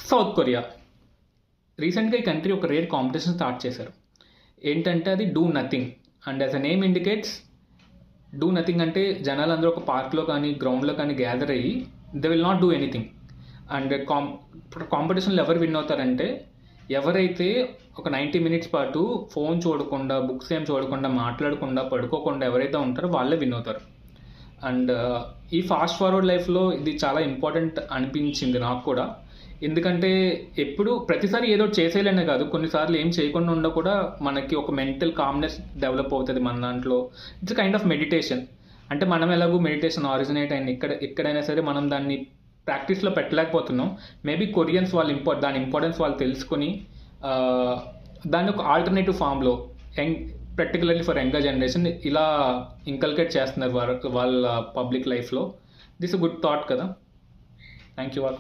South Korea రీసెంట్గా ఈ country ఒక రేర్ కాంపిటీషన్ స్టార్ట్ చేశారు. ఏంటంటే అది do nothing. And as a name indicates, do nothing అంటే జనాలందరూ ఒక పార్క్లో కానీ గ్రౌండ్లో కానీ గ్యాదర్ అయ్యి they will not do anything. And కాంపిటీషన్లో ఎవరు విన్ అవుతారంటే, ఎవరైతే ఒక 90 minutes పాటు ఫోన్ చూడకుండా, బుక్స్ ఏం చూడకుండా, మాట్లాడకుండా, పడుకోకుండా ఎవరైతే ఉంటారో వాళ్ళే విన్ అవుతారు. అండ్ ఈ ఫాస్ట్ ఫార్వర్డ్ లైఫ్లో ఇది చాలా ఇంపార్టెంట్ అనిపించింది నాకు కూడా. ఎందుకంటే ఎప్పుడు ప్రతిసారి ఏదో చేసేయాలనే కాదు, కొన్నిసార్లు ఏం చేయకుండా ఉండ కూడా మనకి ఒక మెంటల్ కామ్నెస్ డెవలప్ అవుతుంది మన దాంట్లో. It's kind of meditation. అంటే మనం ఎలాగో మెడిటేషన్ ఆరిజినేట్ అయింది ఎక్కడైనా సరే మనం దాన్ని ప్రాక్టీస్లో పెట్టలేకపోతున్నాం. మేబీ కొరియన్స్ వాళ్ళు దాని ఇంపార్టెన్స్ వాళ్ళు తెలుసుకొని దాన్ని ఒక ఆల్టర్నేటివ్ ఫామ్లో పర్టికులర్లీ ఫర్ యంగర్ జనరేషన్ ఇలా ఇంకల్కేట్ చేస్తున్నారు వాళ్ళ పబ్లిక్ లైఫ్లో. దిస్ గుడ్ థాట్ కదా. Thank you all.